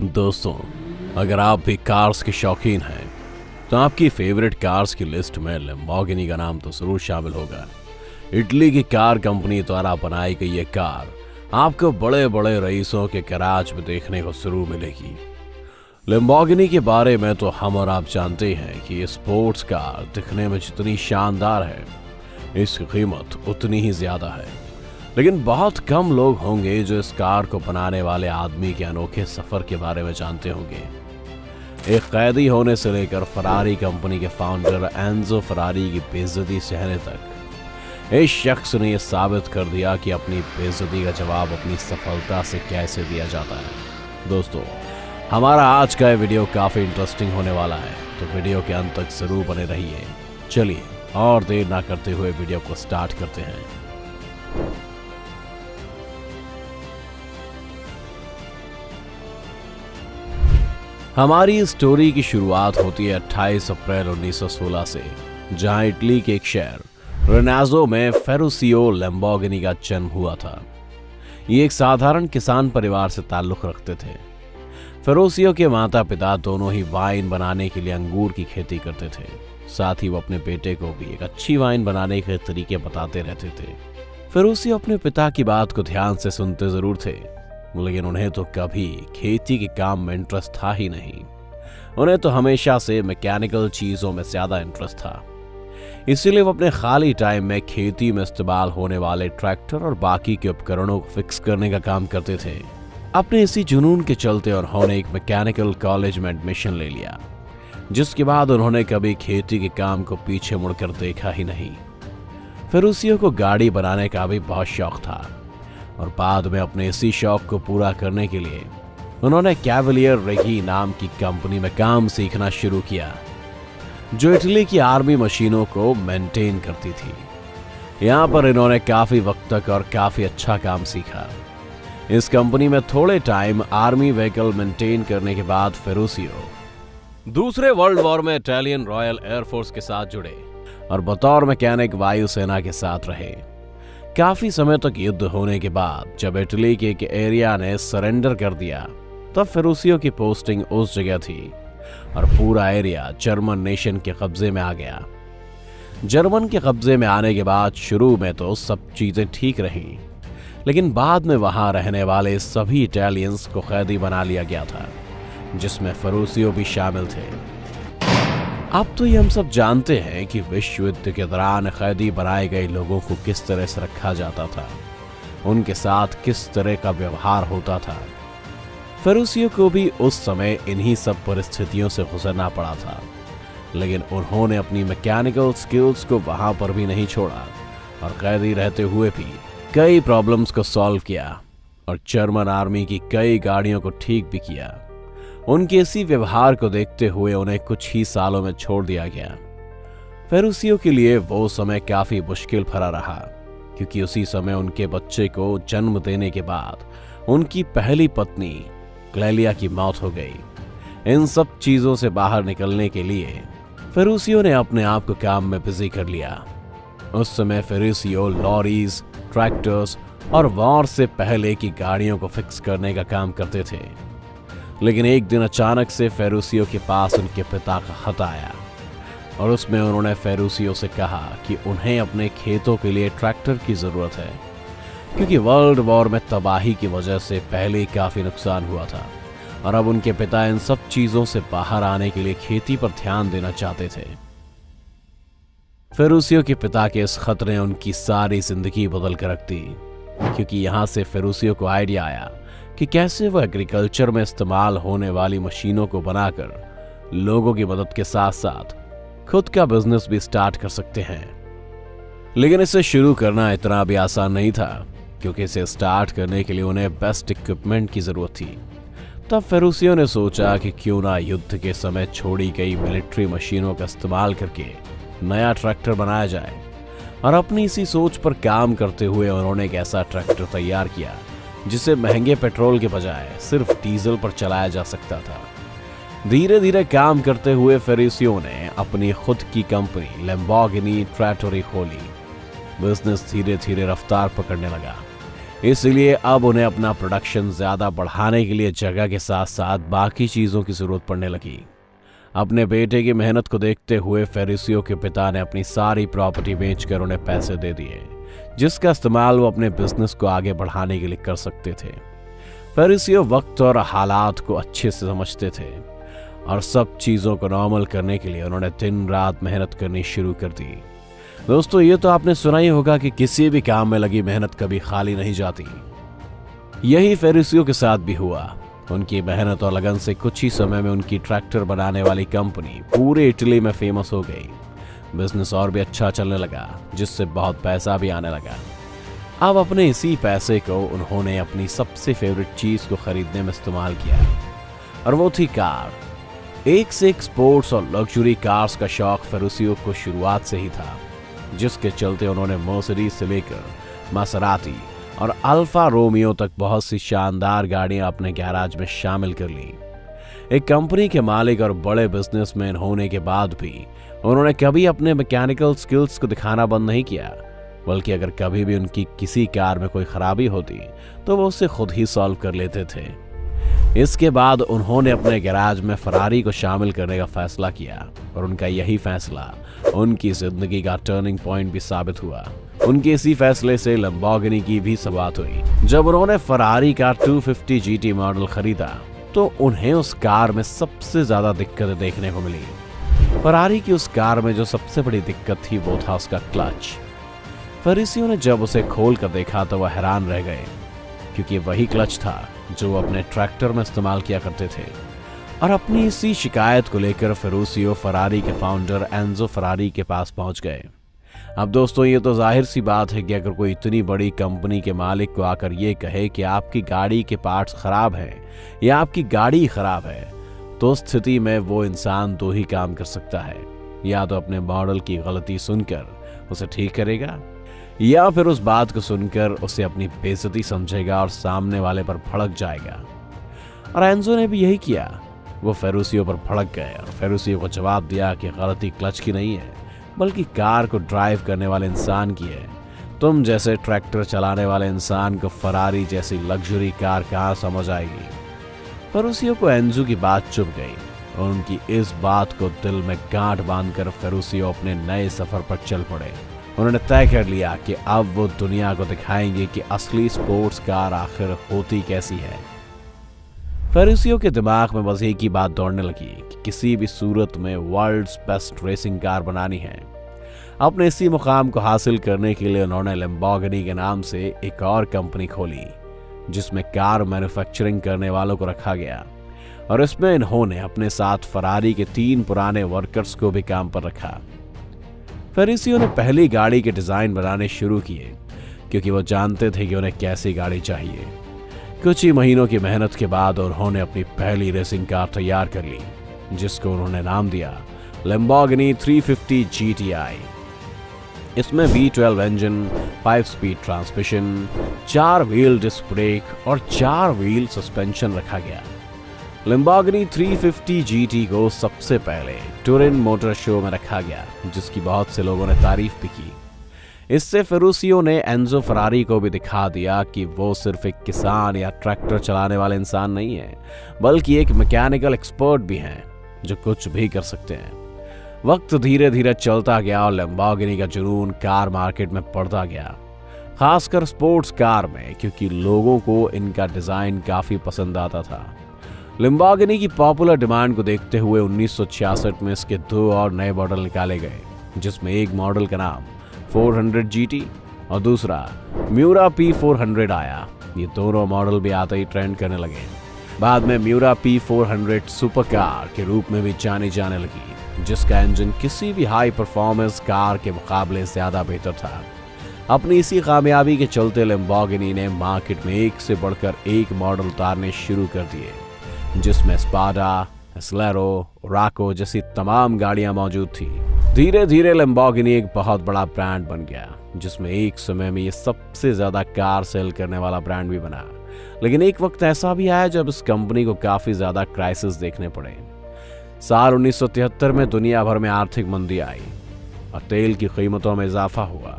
दोस्तों, अगर आप भी कार्स के शौकीन हैं तो आपकी फेवरेट कार्स की लिस्ट में लैम्बोर्गिनी का नाम तो जरूर शामिल होगा। इटली की कार कंपनी द्वारा बनाई गई ये कार आपको बड़े बड़े रईसों के गैराज में देखने को जरूर मिलेगी। लैम्बोर्गिनी के बारे में तो हम और आप जानते हैं कि ये स्पोर्ट्स कार दिखने में जितनी शानदार है, इसकी कीमत उतनी ही ज्यादा है। लेकिन बहुत कम लोग होंगे जो इस कार को बनाने वाले आदमी के अनोखे सफर के बारे में जानते होंगे। एक कैदी होने से लेकर फरारी कंपनी के फाउंडर एंजो फरारी की बेइज्जती सहने तक इस शख्स ने यह साबित कर दिया कि अपनी बेइज्जती का जवाब अपनी सफलता से कैसे दिया जाता है। दोस्तों, हमारा आज का ये वीडियो काफी इंटरेस्टिंग होने वाला है, तो वीडियो के अंत तक जरूर बने रहिए। चलिए और देर ना करते हुए वीडियो को स्टार्ट करते हैं। हमारी स्टोरी की शुरुआत होती है 28 अप्रैल 1916 से, जहां इटली के एक शहर रेनाज़ो में फेरुसियो लैम्बोर्गिनी का जन्म हुआ था। ये एक साधारण किसान परिवार से ताल्लुक रखते थे। फेरुसियो के माता पिता दोनों ही वाइन बनाने के लिए अंगूर की खेती करते थे। साथ ही वो अपने बेटे को भी एक अच्छी वाइन बनाने के तरीके बताते रहते थे। फेरुसियो अपने पिता की बात को ध्यान से सुनते जरूर थे, लेकिन उन्हें तो कभी खेती के काम में इंटरेस्ट था ही नहीं। उन्हें तो हमेशा से मैकेनिकल चीजों में ज्यादा इंटरेस्ट था। इसीलिए वो अपने खाली टाइम में खेती में इस्तेमाल होने वाले ट्रैक्टर और बाकी के उपकरणों को फिक्स करने का काम करते थे। अपने इसी जुनून के चलते उन्होंने एक मैकेनिकल कॉलेज में एडमिशन ले लिया, जिसके बाद उन्होंने कभी खेती के काम को पीछे मुड़कर देखा ही नहीं। फेरुसियो को गाड़ी बनाने का भी बहुत शौक था और बाद में अपने इसी शौक को पूरा करने के लिए उन्होंने कैवलियर रेगी नाम की कंपनी में काम सीखना शुरू किया, जो इटली की आर्मी मशीनों को मेंटेन करती थी। यहां पर इन्होंने काफी वक्त तक और काफी अच्छा काम सीखा। इस कंपनी में थोड़े टाइम आर्मी व्हीकल मेंटेन करने के बाद फेरुसियो दूसरे वर्ल्ड वॉर में इटालियन रॉयल एयरफोर्स के साथ जुड़े और बतौर मैकेनिक वायुसेना के साथ रहे। काफी समय तक युद्ध होने के बाद जब इटली के एक एरिया ने सरेंडर कर दिया, तब फेरुसियो की पोस्टिंग उस जगह थी और पूरा एरिया जर्मन नेशन के कब्जे में आ गया। जर्मन के कब्जे में आने के बाद शुरू में तो सब चीजें ठीक रहीं, लेकिन बाद में वहां रहने वाले सभी इटालियंस को कैदी बना लिया गया था, जिसमें फेरुसियो भी शामिल थे। अब तो ये हम सब जानते हैं कि विश्व युद्ध के दौरान कैदी बनाए गए लोगों को किस तरह से रखा जाता था, उनके साथ किस तरह का व्यवहार होता था। फेरुसियो को भी उस समय इन्हीं सब परिस्थितियों से गुजरना पड़ा था, लेकिन उन्होंने अपनी मैकेनिकल स्किल्स को वहां पर भी नहीं छोड़ा और कैदी रहते हुए भी कई प्रॉब्लम्स को सॉल्व किया और जर्मन आर्मी की कई गाड़ियों को ठीक भी किया। उनके इसी व्यवहार को देखते हुए उन्हें कुछ ही सालों में छोड़ दिया गया। फेरुसियो के लिए वो समय काफी मुश्किल भरा रहा, क्योंकि उसी समय उनके बच्चे को जन्म देने के बाद उनकी पहली पत्नी क्लेलिया की मौत हो गई। इन सब चीजों से बाहर निकलने के लिए फेरुसियो ने अपने आप को काम में बिजी कर लिया। उस समय फेरुसियो लॉरीज, ट्रैक्टर्स और वॉर से पहले की गाड़ियों को फिक्स करने का काम करते थे। लेकिन एक दिन अचानक से फेरुसियो के पास उनके पिता का खत आया और उसमें उन्होंने फेरुसियो से कहा कि उन्हें अपने खेतों के लिए ट्रैक्टर की जरूरत है, क्योंकि वर्ल्ड वॉर में तबाही की वजह से पहले ही काफी नुकसान हुआ था और अब उनके पिता इन सब चीजों से बाहर आने के लिए खेती पर ध्यान देना चाहते थे। फेरुसियो के पिता के इस खत ने उनकी सारी जिंदगी बदल कर रख दी, क्योंकि यहां से फेरुसियो को आइडिया आया कि कैसे वह एग्रीकल्चर में इस्तेमाल होने वाली मशीनों को बनाकर लोगों की मदद के साथ साथ खुद का बिजनेस भी स्टार्ट कर सकते हैं। लेकिन इसे शुरू करना इतना भी आसान नहीं था, क्योंकि इसे स्टार्ट करने के लिए उन्हें बेस्ट इक्विपमेंट की जरूरत थी। तब फेरुसियो ने सोचा कि क्यों ना युद्ध के समय छोड़ी गई मिलिट्री मशीनों का इस्तेमाल करके नया ट्रैक्टर बनाया जाए, और अपनी इसी सोच पर काम करते हुए उन्होंने एक ऐसा ट्रैक्टर तैयार किया जिसे महंगे पेट्रोल के बजाय सिर्फ डीजल पर चलाया जा सकता था। धीरे धीरे काम करते हुए फेरुसियो ने अपनी खुद की कंपनी लैम्बोर्गिनी ट्रैटोरी खोली। बिजनेस धीरे धीरे रफ्तार पकड़ने लगा। इसलिए अब उन्हें अपना प्रोडक्शन ज्यादा बढ़ाने के लिए जगह के साथ साथ बाकी चीजों की जरूरत पड़ने लगी। अपने बेटे की मेहनत को देखते हुए फेरुसियो के पिता ने अपनी सारी प्रॉपर्टी बेचकर उन्हें पैसे दे दिए, जिसका इस्तेमाल वो अपने बिजनेस को आगे बढ़ाने के लिए कर सकते थे। फेरुसियो वक्त और हालात को अच्छे से समझते थे और सब चीजों को नॉर्मल करने के लिए उन्होंने दिन रात मेहनत करनी शुरू कर दी। दोस्तों, ये तो आपने सुना ही होगा कि किसी भी काम में लगी मेहनत कभी खाली नहीं जाती। यही फेरुसियो के साथ भी हुआ। उनकी मेहनत और लगन से कुछ ही समय में उनकी ट्रैक्टर बनाने वाली कंपनी पूरे इटली में फेमस हो गई। बिजनेस और भी अच्छा चलने लगा, जिससे बहुत पैसा भी आने लगा। अब अपने इसी पैसे को उन्होंने अपनी सबसे फेवरेट चीज को खरीदने में इस्तेमाल किया, और वो थी कार। एक से एक स्पोर्ट्स और लग्जरी कार्स का शौक फेरुसियो को शुरुआत से ही था, जिसके चलते उन्होंने मर्सिडीज से लेकर मासेराती और अल्फा रोमियो तक बहुत सी शानदार गाड़ियां अपने गैराज में शामिल कर ली। एक कंपनी के मालिक और बड़े बिजनेसमैन होने के बाद भी उन्होंने कभी अपने मैकेनिकल स्किल्स को दिखाना बंद नहीं किया, बल्कि अगर कभी भी उनकी किसी कार में कोई खराबी होती तो वो उसे खुद ही सॉल्व कर लेते थे। इसके बाद उन्होंने अपने गैराज में फरारी को शामिल करने का फैसला किया, और उनका यही फैसला उनकी जिंदगी का टर्निंग पॉइंट भी साबित हुआ। उनके इसी फैसले से लैम्बोर्गिनी की भी शुरुआत हुई। जब उन्होंने फरारी का 250 GT मॉडल खरीदा तो उन्हें उस कार में सबसे ज्यादा दिक्कतें देखने को मिली। फरारी की उस कार में जो सबसे बड़ी दिक्कत थी वो था उसका क्लच। फेरुसियो ने जब उसे खोल कर देखा तो वह हैरान रह गए, क्योंकि वही क्लच था जो वो अपने ट्रैक्टर में इस्तेमाल किया करते थे। और अपनी इसी शिकायत को लेकर फेरुसियो फरारी के फाउंडर एंजो फरारी के पास पहुंच गए। अब दोस्तों, ये तो जाहिर सी बात है कि अगर कोई इतनी बड़ी कंपनी के मालिक को आकर ये कहे कि आपकी गाड़ी के पार्ट्स खराब हैं या आपकी गाड़ी खराब है, तो स्थिति में वो इंसान दो ही काम कर सकता है। या तो अपने मॉडल की गलती सुनकर उसे ठीक करेगा, या फिर उस बात को सुनकर उसे अपनी बेइज्जती समझेगा और सामने वाले पर भड़क जाएगा। और एंजो ने भी यही किया। वो फेरुसियो पर भड़क गए और फेरुसियो को जवाब दिया कि गलती क्लच की नहीं है, बल्कि कार को ड्राइव करने वाले इंसान की है। तुम जैसे ट्रैक्टर चलाने वाले इंसान को फरारी जैसी लग्जरी कार कहाँ समझ आएगी। फेरुसियो को एंजो की बात चुभ गई, और उनकी इस बात को दिल में गांठ बांधकर फेरुसियो अपने नए सफर पर चल पड़े। उन्होंने तय कर लिया कि अब वो दुनिया को दिखाएंगे कि असली स्पोर्ट्स कार आखिर होती कैसी है। फेरुसियो के दिमाग में बस एक ही बात दौड़ने लगी कि किसी भी सूरत में वर्ल्ड्स बेस्ट रेसिंग कार बनानी है। अपने इसी मुकाम को हासिल करने के लिए उन्होंने लैम्बोर्गिनी के नाम से एक और कंपनी खोली, जिसमें कार मैन्युफैक्चरिंग करने वालों को रखा गया, और इसमें इन्होंने अपने साथ फरारी के 3 पुराने वर्कर्स को भी काम पर रखा। फेरुसियो ने पहली गाड़ी के डिजाइन बनाने शुरू किए, क्योंकि वो जानते थे कि उन्हें कैसी गाड़ी चाहिए। कुछ ही महीनों की मेहनत के बाद उन्होंने अपनी पहली रेसिंग कार तैयार कर ली, जिसको उन्होंने नाम दिया लैम्बोर्गिनी 350 GTI। इसमें V12 engine, 5 speed transmission, 4 wheel disc brake और 4 व्हील सस्पेंशन रखा गया। लैम्बोर्गिनी 350 GT को सबसे पहले टुरिन मोटर शो में रखा गया, जिसकी बहुत से लोगों ने तारीफ भी की। इससे फेरुसियो ने एंजो फरारी को भी दिखा दिया कि वो सिर्फ एक किसान या ट्रैक्टर चलाने वाले इंसान नहीं है, बल्कि एक मैकेनिकल एक्सपर्ट भी हैं जो कुछ भी कर सकते हैं। वक्त धीरे धीरे चलता गया और लैम्बोर्गिनी का जुनून कार मार्केट में बढ़ता गया, खासकर स्पोर्ट्स कार में, क्योंकि लोगों को इनका डिजाइन काफी पसंद आता था। लैम्बोर्गिनी की पॉपुलर डिमांड को देखते हुए 1966 में इसके 2 और नए मॉडल निकाले गए, जिसमें एक मॉडल का नाम 400 GT और दूसरा म्यूरा P400 आया। ये दोनों मॉडल भी आते ही ट्रेंड करने लगे। बाद में म्यूरा P400 सुपर कार के रूप में भी जानी जाने लगी, जिसका इंजन किसी भी हाई परफॉर्मेंस कार के मुकाबले ज्यादा बेहतर था। अपनी इसी कामयाबी के चलते लैम्बोर्गिनी ने मार्केट में एक से बढ़कर एक मॉडल उतारने शुरू कर दिए, जिसमें स्पाडा, एस्लेरो, राको जैसी तमाम गाड़ियां मौजूद थी। धीरे धीरे लैम्बोर्गिनी एक बहुत बड़ा ब्रांड बन गया, जिसमें एक समय में ये सबसे ज्यादा कार सेल करने वाला ब्रांड भी बना। लेकिन एक वक्त ऐसा भी आया जब इस कंपनी को काफी ज्यादा क्राइसिस देखने पड़े। साल 1973 में दुनिया भर में आर्थिक मंदी आई और तेल की कीमतों में इजाफा हुआ,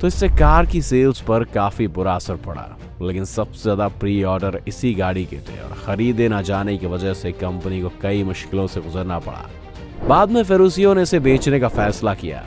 तो इससे कार की सेल्स पर काफी बुरा असर पड़ा। लेकिन सबसे ज्यादा प्री ऑर्डर इसी गाड़ी के थे और खरीदे न जाने की वजह से कंपनी को कई मुश्किलों से गुजरना पड़ा। बाद में फेरुसियो ने इसे बेचने का फैसला किया।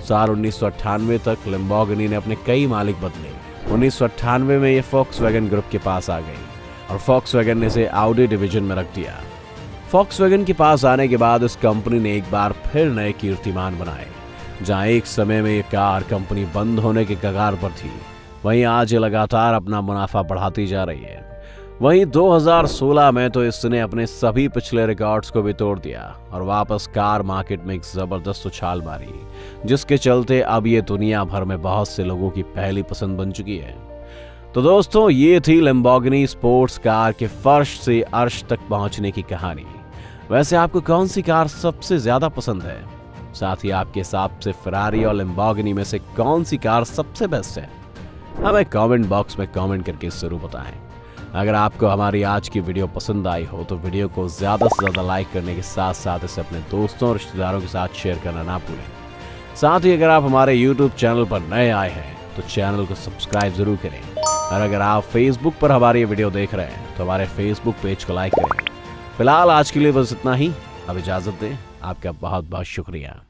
साल 1998 तक लैम्बोर्गिनी ने अपने कई मालिक बदले। 1998 में ये फॉक्सवैगन ग्रुप के पास आ गई और फॉक्सवैगन ने इसे ऑडी डिवीजन में रख दिया। फॉक्सवैगन के पास आने के बाद इस कंपनी ने एक बार फिर नए कीर्तिमान बनाए। जहां एक समय में ये कार कंपनी बंद होने के कगार पर थी, वहीं आज ये लगातार अपना मुनाफा बढ़ाती जा रही है। वहीं 2016 में तो इसने अपने सभी पिछले रिकॉर्ड्स को भी तोड़ दिया और वापस कार मार्केट में एक जबरदस्त उछाल मारी, जिसके चलते अब ये दुनिया भर में बहुत से लोगों की पहली पसंद बन चुकी है। तो दोस्तों, ये थी लैम्बोर्गिनी स्पोर्ट्स कार के फर्श से अर्श तक पहुंचने की कहानी। वैसे आपको कौन सी कार सबसे ज्यादा पसंद है? साथ ही आपके हिसाब से फेरारी और लैम्बोर्गिनी में से कौन सी कार सबसे बेस्ट है? हमें कमेंट बॉक्स में कमेंट करके जरूर बताएं। अगर आपको हमारी आज की वीडियो पसंद आई हो तो वीडियो को ज्यादा से ज्यादा लाइक करने के साथ साथ इसे अपने दोस्तों और रिश्तेदारों के साथ शेयर करना ना भूलें। साथ ही अगर आप हमारे YouTube चैनल पर नए आए हैं तो चैनल को सब्सक्राइब जरूर करें और अगर आप Facebook पर हमारी वीडियो देख रहे हैं तो हमारे Facebook पेज को लाइक करें। फिलहाल आज के लिए बस इतना ही। अब इजाजत दें। आपका बहुत बहुत शुक्रिया।